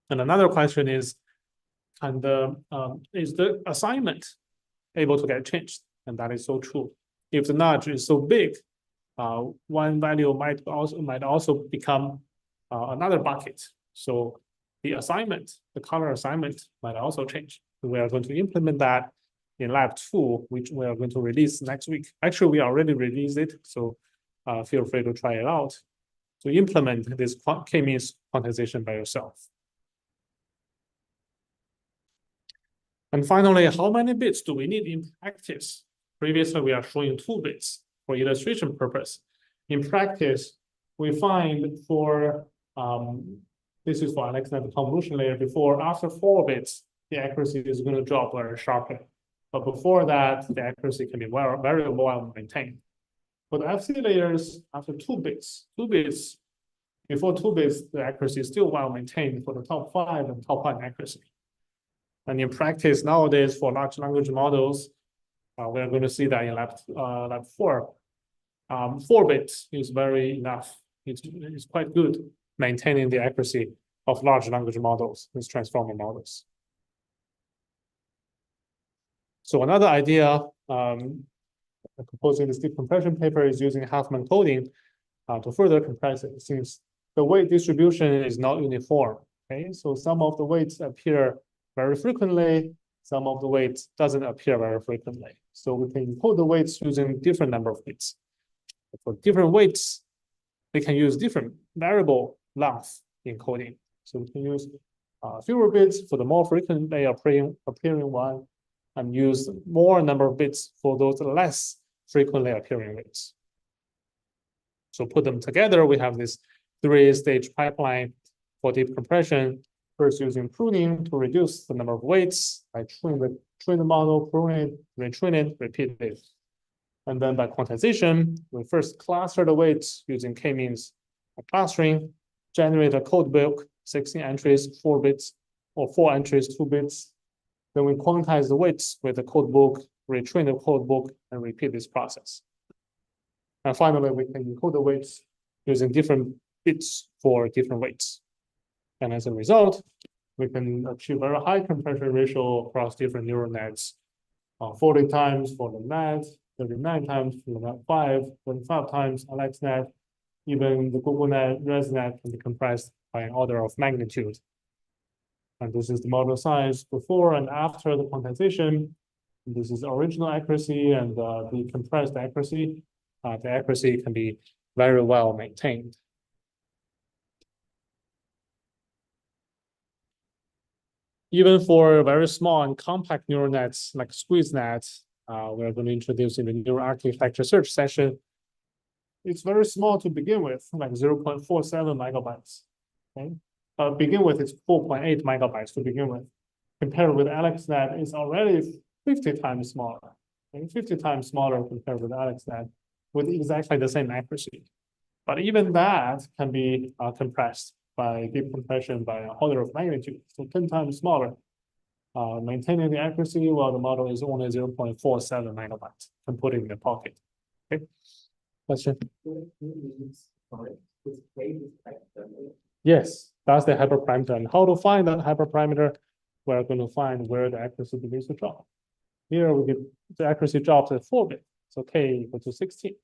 And another question is, is the assignment able to get changed? And that is so true. If the nudge is so big, one value might also become another bucket. So the assignment, the color assignment might also change. We are going to implement that in lab 2, which we are going to release next week. Actually, we already released it, so feel free to try it out to implement this k-means quantization by yourself. And finally, how many bits do we need in practice? Previously, we are showing 2 bits for illustration purpose. In practice, we find for this is for Alexander convolution layer. After 4 bits, the accuracy is going to drop very sharply. But before that, the accuracy can be very well maintained. For the FC layers, after 2 bits, Before 2 bits, the accuracy is still well maintained for the top 5 and top 1 accuracy. And in practice nowadays for large language models, we're going to see that in lab 4, 4 bits is very enough. It's quite good maintaining the accuracy of large language models, these transformer models. So another idea proposing this decompression paper is using Huffman coding to further compress it, since the weight distribution is not uniform. Okay, so some of the weights appear very frequently, some of the weights doesn't appear very frequently. So we can encode the weights using different number of bits. For different weights, we can use different variable length encoding. So we can use fewer bits for the more frequently appearing one, and use more number of bits for those less frequently appearing weights. So put them together, we have this 3-stage pipeline for deep compression. First, using pruning to reduce the number of weights, by train the model, prune it, retrain it, repeat it. And then by quantization, we first cluster the weights using k-means clustering, generate a code book, 16 entries, 4 bits, or 4 entries, 2 bits. Then we quantize the weights with the code book, retrain the code book, and repeat this process. And finally, we can encode the weights using different bits for different weights. And as a result, we can achieve very high compression ratio across different neural nets, 40 times for the net, 39 times for the net 5, 25 times AlexNet. Even the Google Net, ResNet can be compressed by an order of magnitude. And this is the model size before and after the quantization. This is original accuracy and the compressed accuracy. The accuracy can be very well maintained. Even for very small and compact neural nets like SqueezeNet, we're going to introduce in the neural architecture search session. It's very small to begin with, like 0.47 megabytes. Okay? Begin with, it's 4.8 megabytes to begin with. Compared with AlexNet, it's already 50 times smaller. Okay? 50 times smaller compared with AlexNet, with exactly the same accuracy. But even that can be compressed by deep compression by an order of magnitude, so 10 times smaller, maintaining the accuracy while the model is only 0.47 megabytes. And put it in the pocket. Okay. Question? Yes, that's the hyperparameter. And how to find that hyperparameter? We're going to find where the accuracy begins to drop. Here we get the accuracy drops at 4 bits, so k equal to 16.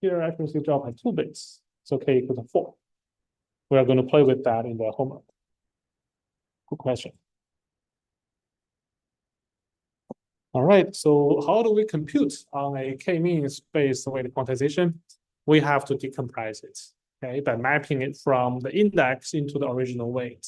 Here accuracy drop at 2 bits, so k equal to 4. We are going to play with that in the homework. Good question. All right, so how do we compute on a k-means based weight quantization? We have to decompress it, okay, by mapping it from the index into the original weight.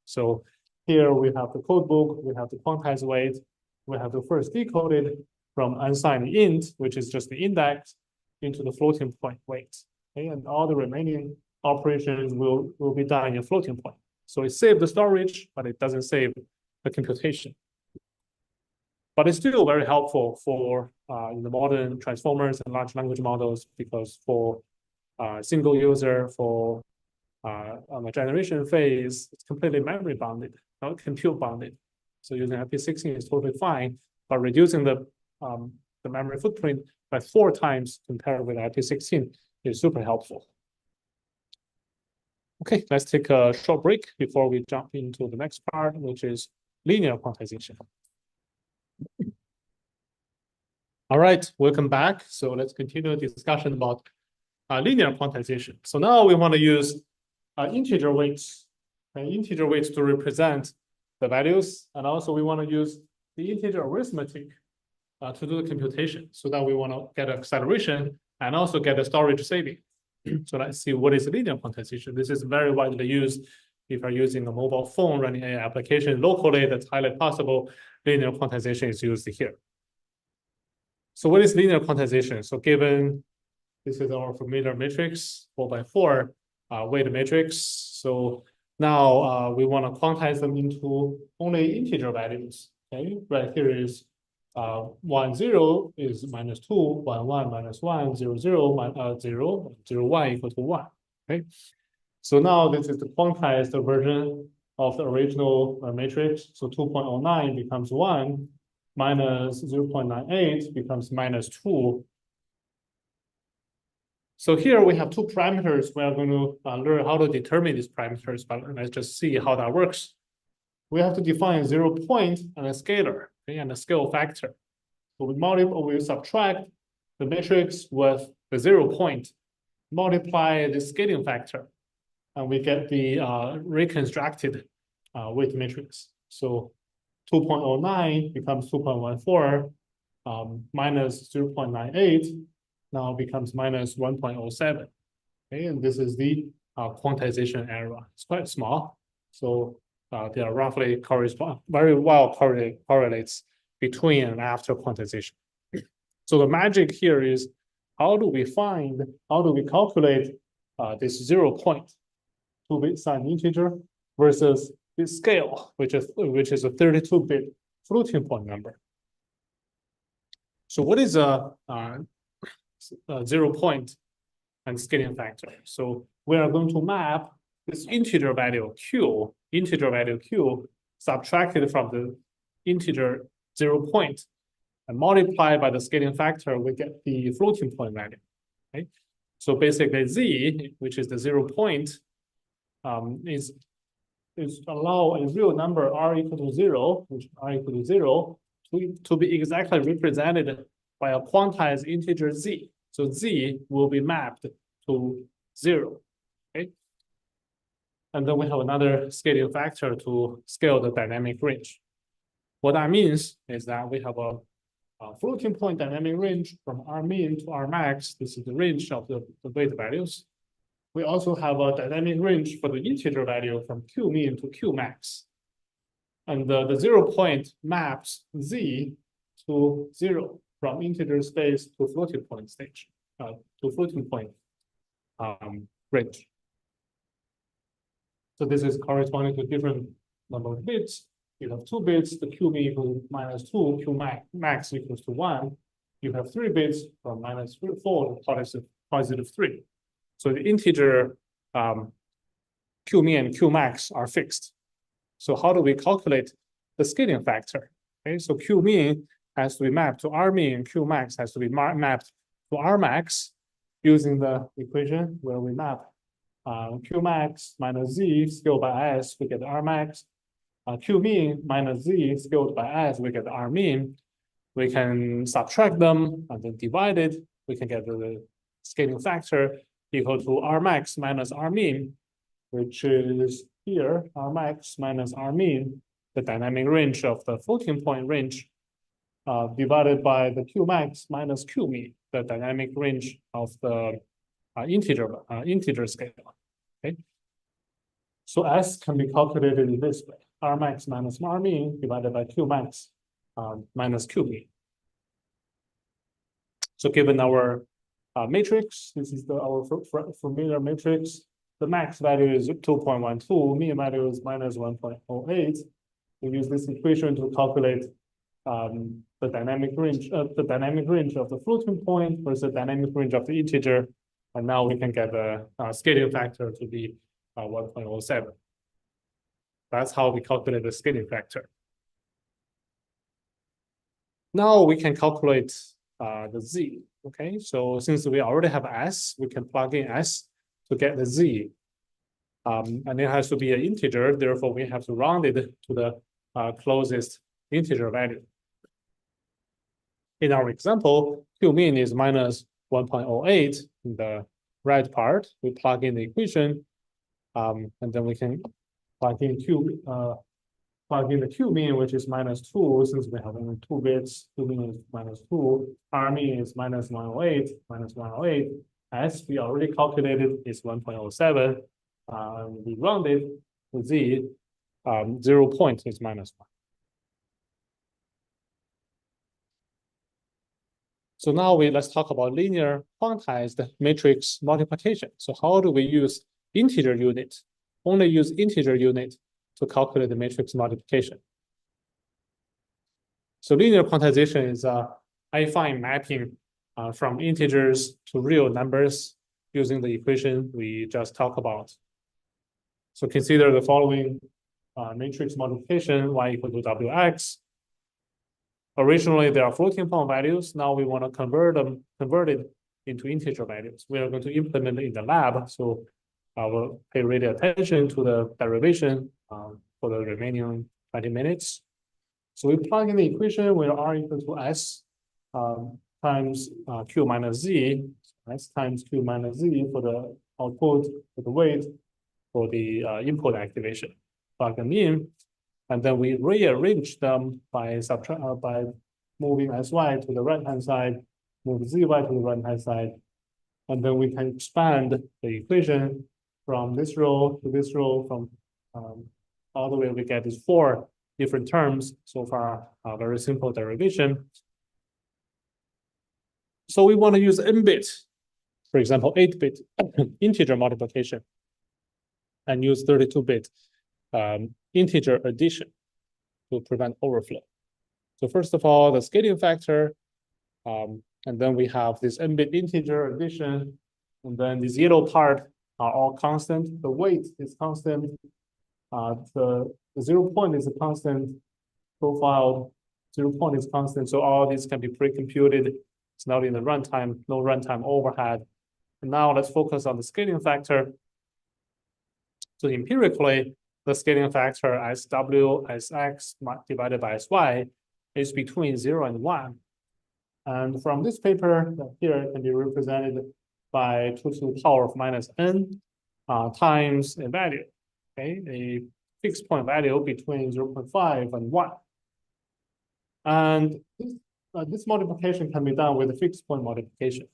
So here we have the code book, we have the quantized weight, we have to first decode it from unsigned int, which is just the index, into the floating point weight. Okay, and all the remaining operations will be done in floating point. So it saves the storage, but it doesn't save the computation. But it's still very helpful for in the modern transformers and large language models, because for single user, for on the generation phase, it's completely memory bounded, not compute bounded. So using IP16 is totally fine, but reducing the memory footprint by 4 times compared with IP16 is super helpful. Okay, let's take a short break before we jump into the next part, which is linear quantization. All right, welcome back. So let's continue the discussion about linear quantization. So now we want to use integer weights to represent the values, and also we want to use the integer arithmetic to do the computation, so that we want to get acceleration and also get a storage saving. So let's see what is linear quantization. This is very widely used if you're using a mobile phone running an application locally. That's highly possible. Linear quantization is used here. So what is linear quantization? So given this is our familiar matrix, 4x4 weight matrix. So now we want to quantize them into only integer values. Okay, right here is 1, 0 is -2, 1, 1 -1, 0, 0, 0, 0, 1 equal to 1. Okay, So now this is the quantized version of the original matrix. So 2.09 becomes 1, minus 0.98 becomes minus 2. So here we have two parameters. We are going to learn how to determine these parameters, but let's just see how that works. We have to define 0 point and a scalar, okay, and a scale factor. So we subtract the matrix with the 0 point, multiply the scaling factor, and we get the reconstructed weight matrix. So 2.09 becomes 2.14, minus 0.98 now becomes minus 1.07. Okay, and this is the quantization error. It's quite small, so they are roughly very well correlates between and after quantization. So the magic here is how do we calculate this 0 point, 2-bit signed integer, versus the scale, which is a 32-bit floating point number. So what is a 0 point and scaling factor? So we are going to map this integer value q, subtracted from the integer 0 point, and multiply by the scaling factor, we get the floating point value. Okay? So basically z, which is the 0 point, is allow a real number r equal to 0, which r equal to 0, to be exactly represented by a quantized integer z. So z will be mapped to 0. Okay? And then we have another scaling factor to scale the dynamic range. What that means is that we have a floating point dynamic range from R min to R max. This is the range of the weight values. We also have a dynamic range for the integer value from Q min to Q max. And the 0 point maps z to 0 from integer space to floating point stage, to floating point range. So this is corresponding to different number of bits. You have 2 bits, the Q min equals minus 2, Q max equals to 1. You have 3 bits from minus 4 to positive 3. So the integer Q min and Q max are fixed. So how do we calculate the scaling factor? Okay, so Q min has to be mapped to R min, and Q max has to be mapped to R max using the equation where we map Q max minus z scaled by s, we get R max. Q min minus z scaled by s, we get R min. We can subtract them and then divide it. We can get the scaling factor equal to R max minus R min, which is here, R max minus R min, the dynamic range of the floating point range, divided by the Q max minus Q min, the dynamic range of the integer scale. Okay. So S can be calculated in this way: R max minus R min divided by Q max minus Q min. So given our matrix, this is our familiar matrix. The max value is 2.12, mean value is minus 1.08. We use this equation to calculate the dynamic range of the floating point versus the dynamic range of the integer, and now we can get the scaling factor to be 1.07. That's how we calculate the scaling factor. Now we can calculate the z. Okay, so since we already have s, we can plug in s to get the z. And it has to be an integer, therefore we have to round it to the closest integer value. In our example, Q min is minus 1.08 in the right part. We plug in the equation, and then we can plug in the Q min, which is minus 2, since we have only 2 bits. Q min is minus 2. R min is minus 108. S we already calculated is 1.07. We round it with z. 0 point is minus 1. So now let's talk about linear quantized matrix multiplication. So how do we use integer unit? Only use integer unit to calculate the matrix multiplication. So linear quantization is affine mapping from integers to real numbers using the equation we just talked about. So consider the following matrix multiplication: y equal to wx. Originally, there are floating point values. Now we want to convert it into integer values. We are going to implement it in the lab. So I will pay really attention to the derivation for the remaining 20 minutes. So we plug in the equation where r equals to s times q minus z, s times q minus z for the output, for the weight, for the input activation. Plug them in, and then we rearrange them by moving sy to the right-hand side, move zy to the right-hand side, and then we can expand the equation from this row to this row, from all the way we get these 4 different terms. So far, a very simple derivation. So we want to use n-bit, for example, 8-bit integer multiplication, and use 32-bit integer addition to prevent overflow. So first of all, the scaling factor, and then we have this n-bit integer addition, and then this yellow part are all constant. The weight is constant. The 0 point is a constant. Profile 0 point is constant. So all these can be pre-computed. It's not in the runtime, no runtime overhead. And now let's focus on the scaling factor. So empirically, the scaling factor SW as x divided by sy is between 0 and 1. And from this paper here, it can be represented by 2 to the power of minus n times a value, okay, a fixed point value between 0.5 and 1. And this multiplication can be done with a fixed point multiplication.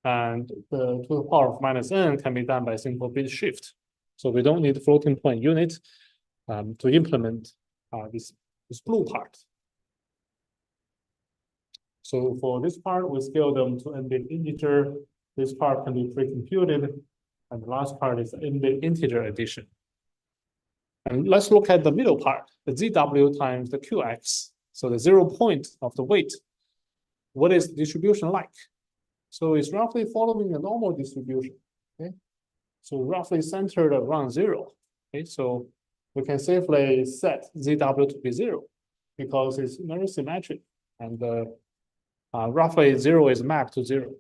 And the 2 to the power of minus n can be done by simple bit shift. So we don't need floating point unit to implement this blue part. So for this part, we scale them to n-bit integer. This part can be pre-computed. And the last part is n-bit integer addition. And let's look at the middle part, the ZW times the QX. So the 0 point of the weight. What is the distribution like? So it's roughly following a normal distribution. Okay, so roughly centered around 0. Okay, so we can safely set ZW to be 0 because it's very symmetric, and roughly 0 is mapped to 0.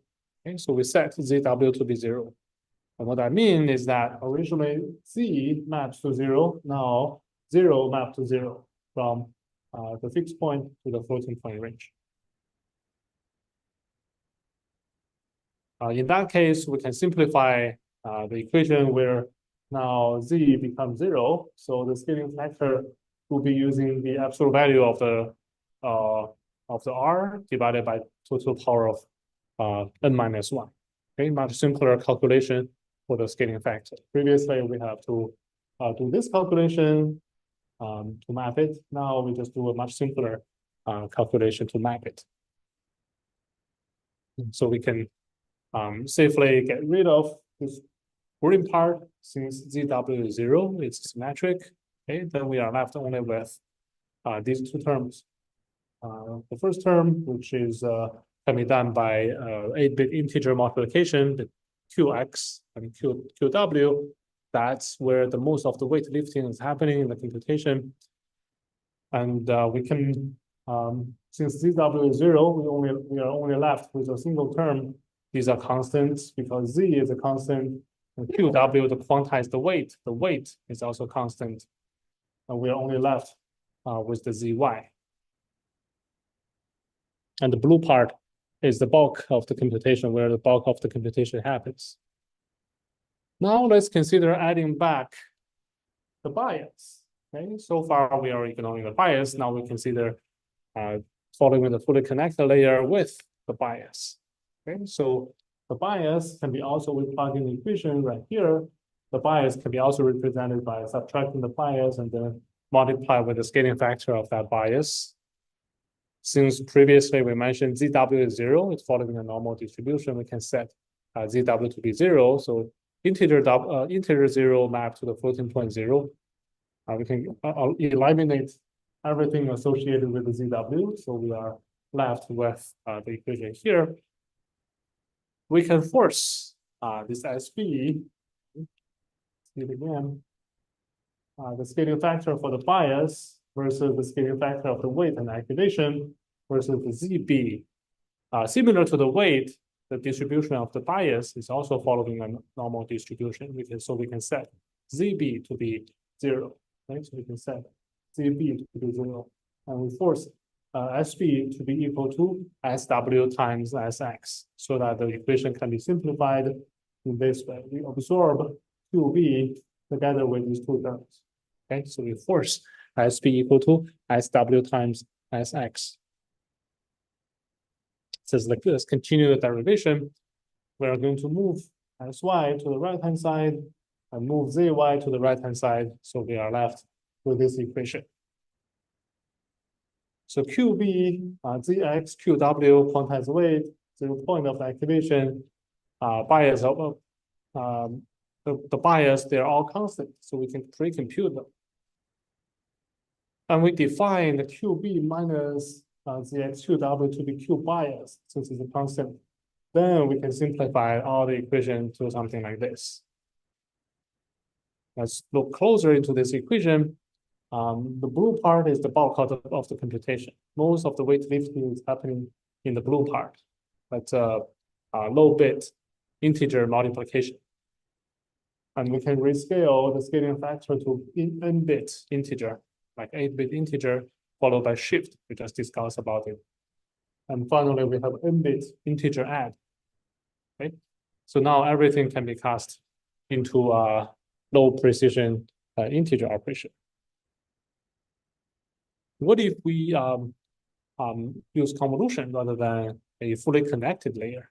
Okay, so we set ZW to be 0. And what I mean is that originally Z maps to 0, now 0 mapped to 0 from the fixed point to the floating point range. In that case, we can simplify the equation where now Z becomes 0. So the scaling factor will be using the absolute value of the R divided by 2 to the power of n minus 1. Okay, much simpler calculation for the scaling factor. Previously, we have to do this calculation to map it. Now we just do a much simpler calculation to map it. So we can safely get rid of this green part since ZW is 0, it's symmetric. Okay, then we are left only with these 2 terms. The first term, which is can be done by 8-bit integer multiplication, the QX and QW. That's where the most of the weight lifting is happening in the computation. And we can, since ZW is 0, we are only left with a single term. These are constants because Z is a constant, and QW to quantize the weight is also constant. And we are only left with the ZY. And the blue part is the bulk of the computation, where the bulk of the computation happens. Now let's consider adding back the bias. Okay, so far we are ignoring the bias. Now we consider following the fully connected layer with the bias. Okay, so the bias can be also, we plug in the equation right here. The bias can be also represented by subtracting the bias and then multiply with the scaling factor of that bias. Since previously we mentioned ZW is 0, it's following a normal distribution, we can set ZW to be 0. So integer 0 mapped to the floating point 0. We can eliminate everything associated with the ZW. So we are left with the equation here. We can force this SB, see it again. the scaling factor for the bias versus the scaling factor of the weight and activation versus the ZB. Similar to the weight, the distribution of the bias is also following a normal distribution. So we can set ZB to be 0. Right? So we can set ZB to be 0. And we force SB to be equal to SW times SX so that the equation can be simplified in this way. We absorb QB together with these two terms. Okay, so we force SB equal to SW times SX. So let's continue the derivation. We are going to move SY to the right-hand side and move ZY to the right-hand side. So we are left with this equation. So QB, ZX, QW, quantized weight, 0 point of activation, bias of the bias, they're all constant. So we can pre-compute them. And we define the QB minus ZX QW to be Q bias, since it's a constant. Then we can simplify all the equation to something like this. Let's look closer into this equation. The blue part is the bulk of the computation. Most of the weight lifting is happening in the blue part. That's a low bit integer multiplication. And we can rescale the scaling factor to n-bit integer, like 8-bit integer, followed by shift. We just discussed about it. And finally, we have n-bit integer add. Okay? So now everything can be cast into a low precision integer operation. What if we use convolution rather than a fully connected layer?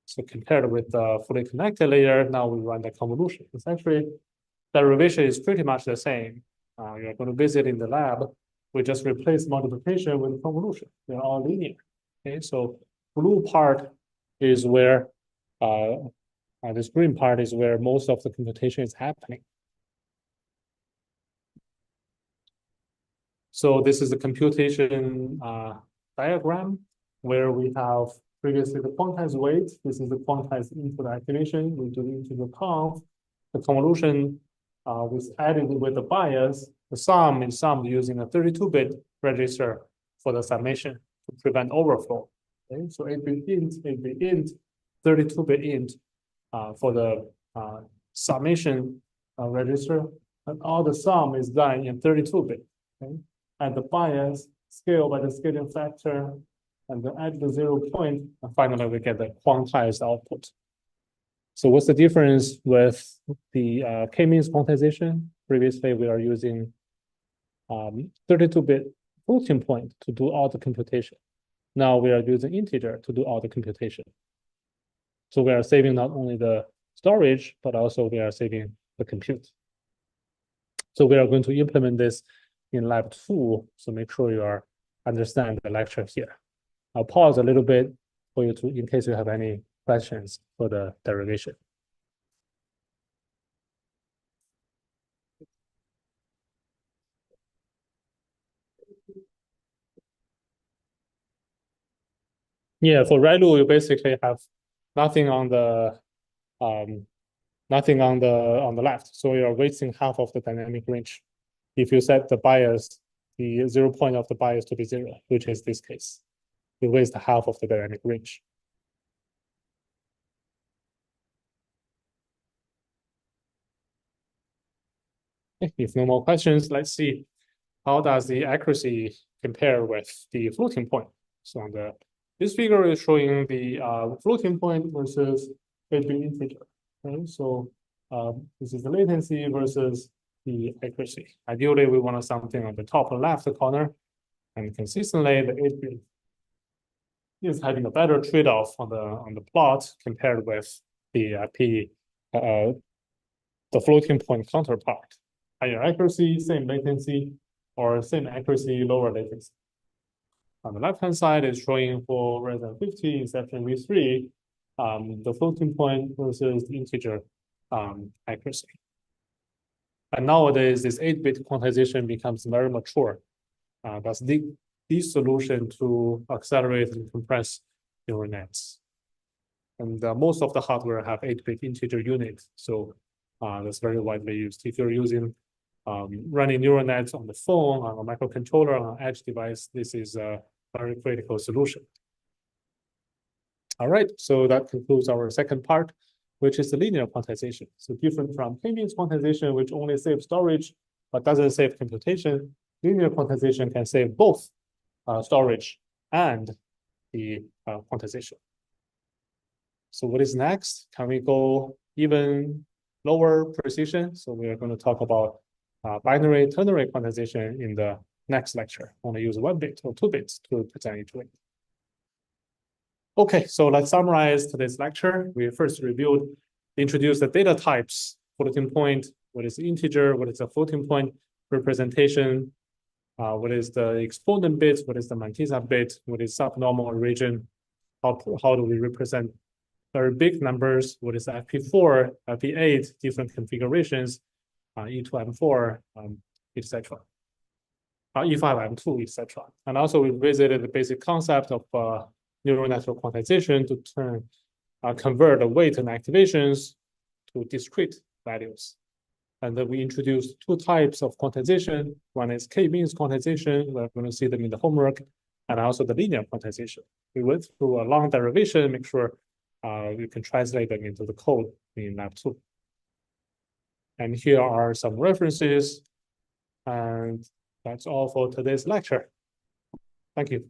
So compared with the fully connected layer, now we run the convolution. It's actually, derivation is pretty much the same. You're going to visit in the lab. We just replace multiplication with convolution. They're all linear. Okay, so blue part is where, this green part is where most of the computation is happening. So this is a computation diagram where we have previously the quantized weight. This is the quantized input activation. We do the integer conv. The convolution was added with the bias. The sum is summed using a 32-bit register for the summation to prevent overflow. Okay, so 8-bit int, 8-bit int, 32-bit int for the summation register. And all the sum is done in 32-bit. Okay? And the bias scaled by the scaling factor, and then add the 0 point, and finally we get the quantized output. So what's the difference with the k-means quantization? Previously, we are using 32-bit floating point to do all the computation. Now we are using integer to do all the computation. So we are saving not only the storage, but also we are saving the compute. So we are going to implement this in lab 2, so make sure you are understand the lecture here. I'll pause a little bit for you to, in case you have any questions for the derivation. Yeah, for ReLU, you basically have nothing on the left, so you are wasting half of the dynamic range. If you set the bias, the 0 point of the bias to be 0, which is this case, you waste half of the dynamic range. If no more questions, let's see how does the accuracy compare with the floating point. So on this figure is showing the floating point versus 8-bit integer. Okay? So this is the latency versus the accuracy. Ideally, we want something on the top left corner, and consistently the 8-bit is having a better trade-off on the plot compared with the the floating point counterpart. Higher accuracy, same latency, or same accuracy, lower latency. On the left-hand side is showing for greater than 50 inception v3, the floating point versus the integer accuracy. And nowadays, this 8-bit quantization becomes very mature. That's the solution to accelerate and compress neural nets. And most of the hardware have 8-bit integer units, so that's very widely used. If you're using running neural nets on the phone, on a microcontroller, on an edge device, this is a very critical solution. All right, so that concludes our second part, which is the linear quantization. So different from k-means quantization, which only saves storage but doesn't save computation, linear quantization can save both storage and the quantization. So what is next? Can we go even lower precision? So we are going to talk about binary ternary quantization in the next lecture. I want to use 1 bit or 2 bits to present each way. Okay, so let's summarize today's lecture. We first introduced the data types, floating point, what is integer, what is a floating point representation, what is the exponent bit, what is the mantissa bit, what is subnormal region, how do we represent very big numbers, what is FP4, FP8, different configurations, E2, M4, etc. E5, M2, etc. And also we visited the basic concept of neural network quantization to convert the weight and activations to discrete values. And then we introduced 2 types of quantization. One is k-means quantization. We're going to see them in the homework, and also the linear quantization. We went through a long derivation, make sure you can translate them into the code in Lab 2. And here are some references. And that's all for today's lecture. Thank you.